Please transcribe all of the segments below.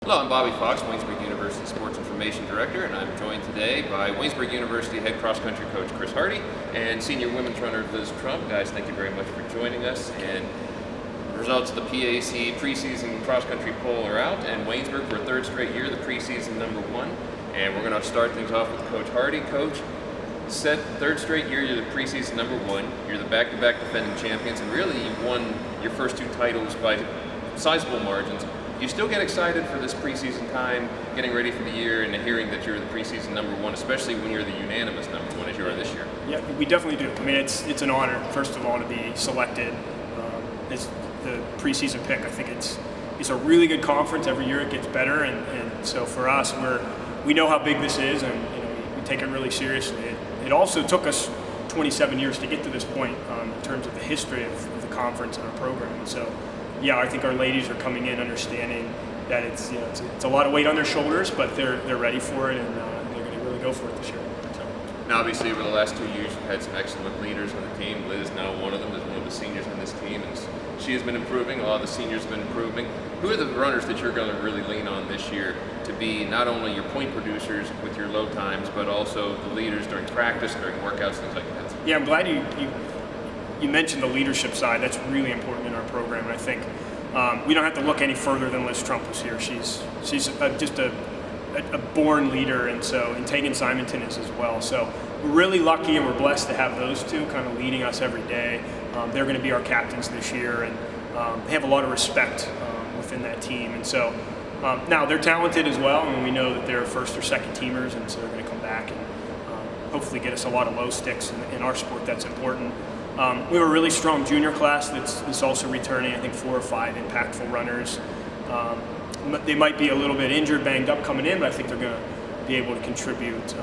Hello, I'm Bobby Fox, Waynesburg University Sports Information Director, and I'm joined today by Waynesburg University head cross-country coach Chris Hardie and senior women's runner Liz Trump. Guys, thank you very much for joining us. And results of the PAC preseason cross-country poll are out, and Waynesburg for a third straight year, the preseason #1. And we're going to start things off with Coach Hardie. Coach, said third straight year, you're the preseason #1. You're the back-to-back defending champions, and really you won your first two titles by sizable margins. You still get excited for this preseason time, getting ready for the year, and hearing that you're the preseason #1, especially when you're the unanimous #1 as you are this year? Yeah, we definitely do. I mean, it's an honor, first of all, to be selected as the preseason pick. I think it's a really good conference. Every year it gets better, and so for us, we know how big this is, and we take it really seriously. It also took us 27 years to get to this point in terms of the history of the conference and our program. And so, yeah, I think our ladies are coming in understanding that it's a lot of weight on their shoulders, but they're ready for it, and they're going to really go for it this year. So. Now, obviously, over the last 2 years, you've had some excellent leaders on the team. Liz, now one of them, is one of the seniors on this team, and she has been improving. A lot of the seniors have been improving. Who are the runners that you're going to really lean on this year to be not only your point producers with your low times, but also the leaders during practice, during workouts, things like that? Yeah, I'm glad you mentioned the leadership side. That's really important in our program, and I think we don't have to look any further than Liz Trump was here. She's just a born leader, and Tegan Simonton is as well. So we're really lucky and we're blessed to have those two kind of leading us every day. They're going to be our captains this year, and they have a lot of respect within that team. And so now they're talented as well, and we know that they're first or second teamers, and so they're going to come back and hopefully get us a lot of low sticks in our sport. That's important. We have a really strong junior class that's also returning, I think 4 or 5 impactful runners. They might be a little bit injured, banged up coming in, but I think they're going to be able to contribute.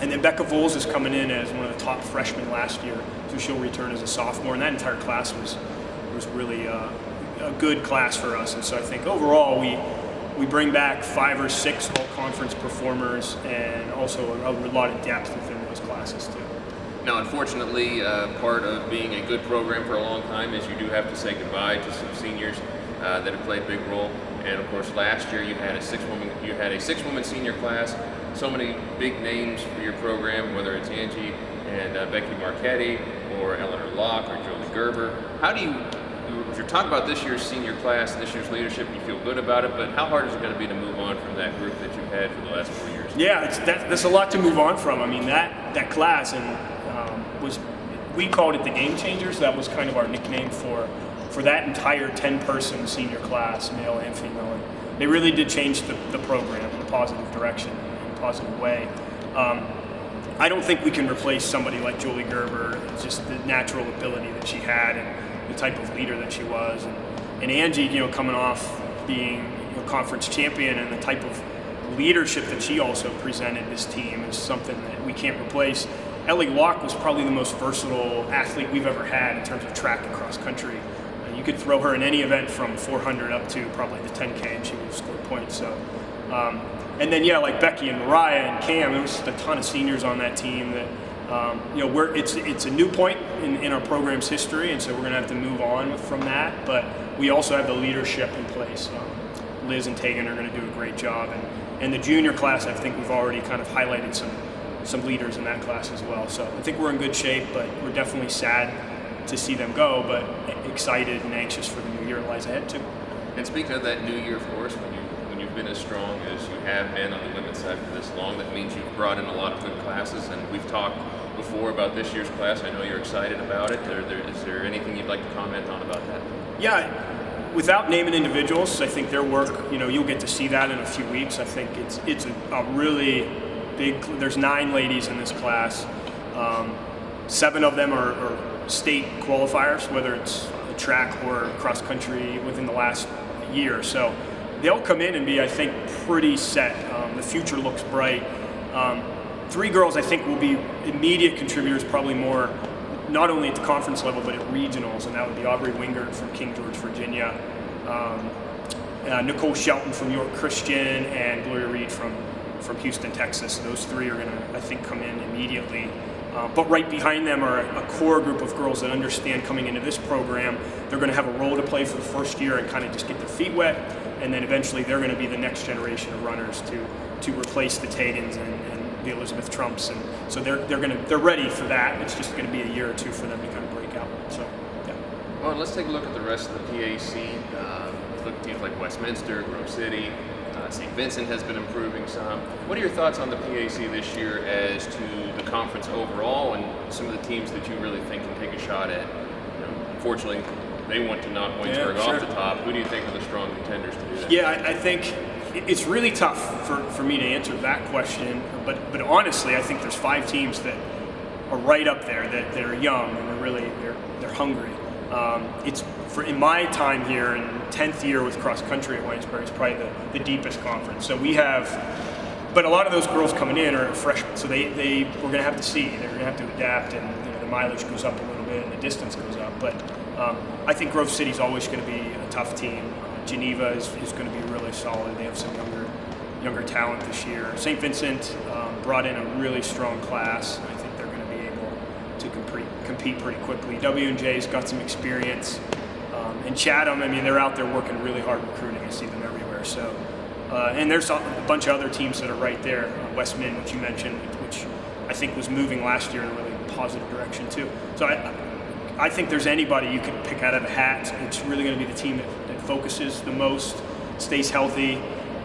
And then Becca Voles is coming in as one of the top freshmen last year, so she'll return as a sophomore, and that entire class was really a good class for us. And so I think overall we bring back 5 or 6 all-conference performers, and also a lot of depth within those classes too. Now, unfortunately, part of being a good program for a long time is you do have to say goodbye to some seniors that have played a big role. And of course, last year you had a six-woman senior class. So many big names for your program, whether it's Angie and Becky Marchetti, or Eleanor Locke, or Jolie Gerber. How do if you're talking about this year's senior class, this year's leadership, you feel good about it, but how hard is it going to be to move on from that group that you've had for the last 4 years? Yeah, that's a lot to move on from. I mean, that class we called it the Game Changers. That was kind of our nickname for that entire 10-person senior class, male and female. And they really did change the program in a positive direction, in a positive way. I don't think we can replace somebody like Jolie Gerber, just the natural ability that she had and the type of leader that she was. And Angie, coming off being conference champion, and the type of leadership that she also presented this team is something that we can't replace. Ellie Locke was probably the most versatile athlete we've ever had in terms of track and cross country. You could throw her in any event from 400 up to probably the 10K, and she would score points. So, and then like Becky and Mariah and Cam, there was just a ton of seniors on that team that it's a new point in our program's history, and so we're going to have to move on from that. But we also have the leadership in place. Liz and Tegan are going to do a great job, and the junior class, I think we've already kind of highlighted some leaders in that class as well. So I think we're in good shape, but we're definitely sad to see them go, but excited and anxious for the new year that lies ahead too. And speaking of that new year, of course, when you've been as strong as you have been on the women's side for this long, that means you've brought in a lot of good classes, and we've talked before about this year's class. I know you're excited about it. Is there anything you'd like to comment on about that? Yeah, without naming individuals, I think their work, you'll get to see that in a few weeks. I think it's a really big, there's 9 ladies in this class. 7 of them are state qualifiers, whether it's a track or cross country within the last year. So they'll come in and be, I think, pretty set. The future looks bright. 3 girls, I think, will be immediate contributors, probably more, not only at the conference level, but at regionals, and that would be Aubrey Wingert from King George, Virginia, Nicole Shelton from York Christian, and Gloria Reed from Houston, Texas. Those 3 are going to, I think, come in immediately. But right behind them are a core group of girls that understand coming into this program, they're going to have a role to play for the first year and kind of just get their feet wet, and then eventually they're going to be the next generation of runners to replace the Tagans and the Elizabeth Trumps, and so they're ready for that. It's just going to be a year or two for them to kind of break out. So, yeah. Well, let's take a look at the rest of the PAC. Look at teams like Westminster, Grove City. St. Vincent has been improving some. What are your thoughts on the PAC this year as to the conference overall and some of the teams that you really think can take a shot at? Unfortunately, they want to knock Waynesburg off the top. Who do you think are the strong contenders to do that? Yeah, I think it's really tough for me to answer that question. But honestly, I think there's 5 teams that are right up there that are young and they're hungry. In my time here, in 10th year with cross country at Waynesburg, it's probably the deepest conference. So we have, but a lot of those girls coming in are freshmen, so we're going to have to see. They're going to have to adapt, and the mileage goes up a little bit and the distance goes up. But I think Grove City's always going to be a tough team. Geneva is going to be really solid. They have some younger talent this year. St. Vincent brought in a really strong class. I think they're going to be able to compete pretty quickly. W&J's got some experience. And Chatham, I mean, they're out there working really hard recruiting. I see them everywhere. So, and there's a bunch of other teams that are right there. West Min, which you mentioned, which I think was moving last year in a really positive direction too. So I think there's anybody you could pick out of a hat. It's really going to be the team that focuses the most, stays healthy,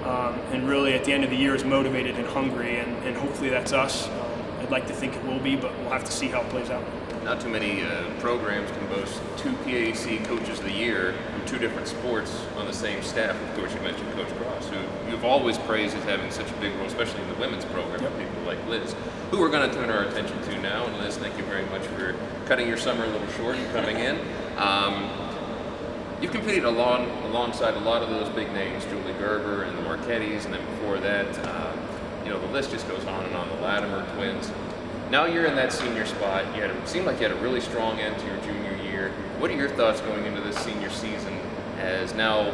and really at the end of the year is motivated and hungry. And hopefully that's us. I'd like to think it will be, but we'll have to see how it plays out. Not too many programs can boast 2 PAC Coaches of the Year from 2 different sports on the same staff. Of course, you mentioned Coach Cross, who you've always praised as having such a big role, especially in the women's program, with people like Liz, who we're going to turn our attention to now. And Liz, thank you very much for cutting your summer a little short and coming in. You've competed alongside a lot of those big names, Julie Gerber and the Marquettis, and then before that, the list just goes on and on, the Latimer twins. Now you're in that senior spot. It seemed like you had a really strong end to your junior year. What are your thoughts going into this senior season as now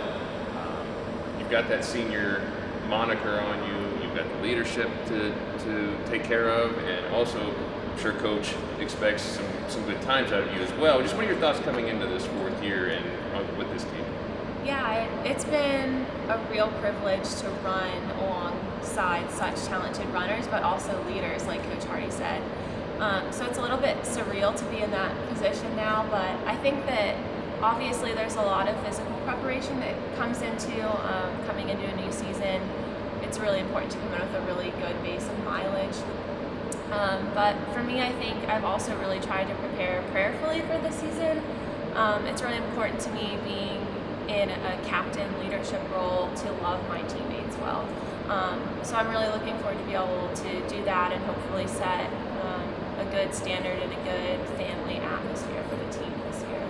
you've got that senior moniker on you, you've got the leadership to take care of, and also I'm sure Coach expects some good times out of you as well. Just what are your thoughts coming into this 4th year and with this team? Yeah, it's been a real privilege to run alongside such talented runners, but also leaders, like Coach Hardie said. So it's a little bit surreal to be in that position now, but I think that obviously there's a lot of physical preparation that comes into coming into a new season. It's really important to come in with a really good base of mileage. But for me, I think I've also really tried to prepare prayerfully for the season. It's really important to me being in a captain leadership role to love my teammates well. So I'm really looking forward to be able to do that and hopefully set a good standard and a good family atmosphere for the team this year.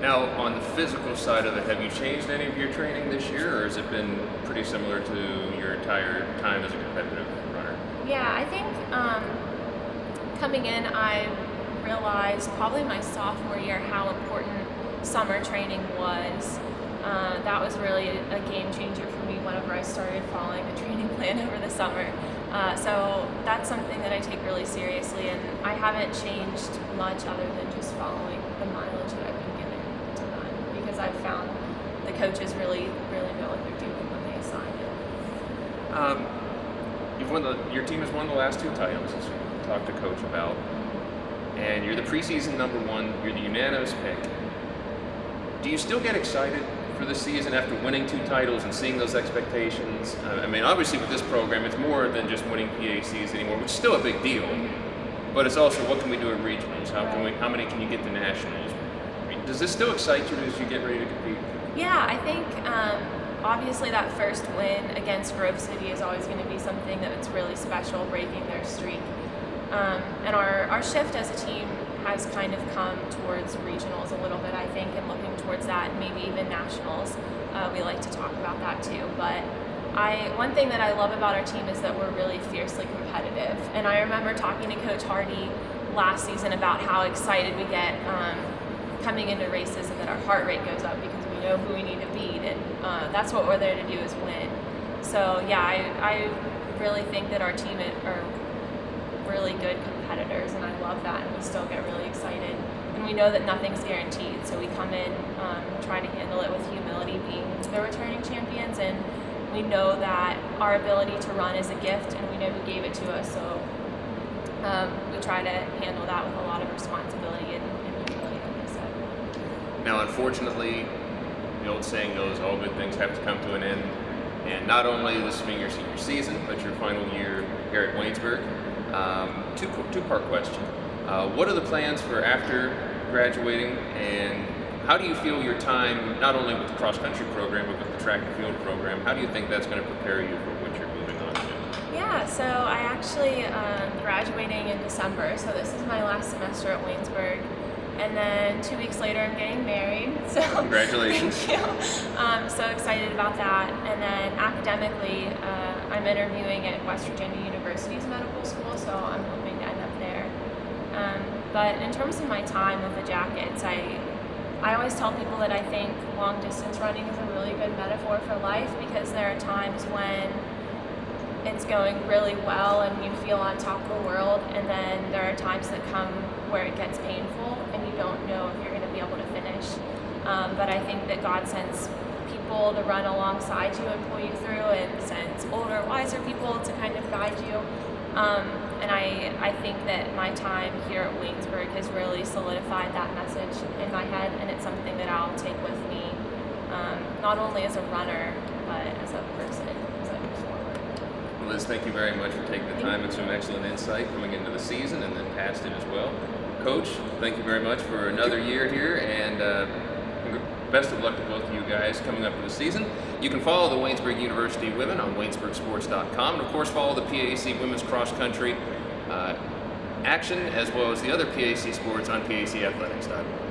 Now, on the physical side of it, have you changed any of your training this year, or has it been pretty similar to your entire time as a competitive runner? Yeah, I think coming in, I realized probably my sophomore year how important summer training was. That was really a game changer for me whenever I started following a training plan over the summer. So that's something that I take really seriously, and I haven't changed much other than just following the mileage that I've been given to run, because I've found the coaches really know what they're doing when they assign it. Your team has won the last 2 titles, as we talked to Coach about, and you're the preseason #1. You're the unanimous pick. Do you still get excited for the season after winning 2 titles and seeing those expectations? I mean, obviously with this program, it's more than just winning PACs anymore, which is still a big deal. But it's also, what can we do at regionals? How many can you get to nationals? I mean, does this still excite you as you get ready to compete? Yeah, I think obviously that first win against Grove City is always going to be something that's really special, breaking their streak. And our shift as a team has kind of come towards regionals a little bit, I think, and looking towards that, maybe even nationals. We like to talk about that too. But one thing that I love about our team is that we're really fiercely competitive. And I remember talking to Coach Hardie last season about how excited we get coming into races, and that our heart rate goes up because we know who we need to beat, and that's what we're there to do, is win. So yeah, I really think that our team really good competitors, and I love that, and we still get really excited. And we know that nothing's guaranteed, so we come in, try to handle it with humility, being the returning champions, and we know that our ability to run is a gift, and we know who gave it to us, so we try to handle that with a lot of responsibility and humility, like I said. Now, unfortunately, the old saying goes, all good things have to come to an end. And not only this being your senior season, but your final year here at Waynesburg. Two-part question. What are the plans for after graduating, and how do you feel your time, not only with the cross-country program, but with the track and field program, how do you think that's going to prepare you for what you're moving on to? Yeah, so I actually graduating in December, so this is my last semester at Waynesburg. And then 2 weeks later, I'm getting married. So congratulations! Thank you. I'm so excited about that. And then academically, I'm interviewing at West Virginia University's medical school, so I'm hoping to end up there. But in terms of my time with the Jackets, I always tell people that I think long distance running is a really good metaphor for life, because there are times when it's going really well and you feel on top of the world, and then there are times that come where it gets painful and you don't know if you're going to be able to finish. But I think that God sends people to run alongside you and pull you through, and sends older, wiser people to kind of guide you. And I think that my time here at Waynesburg has really solidified that message in my head, and it's something that I'll take with me, not only as a runner, but as a person as I move forward. Liz, thank you very much for taking the time and some excellent insight coming into the season and then past it as well. Coach, thank you very much for another year here, and best of luck to both of you guys coming up to the season. You can follow the Waynesburg University women on WaynesburgSports.com, and of course follow the PAC women's cross country action as well as the other PAC sports on PACathletics.org.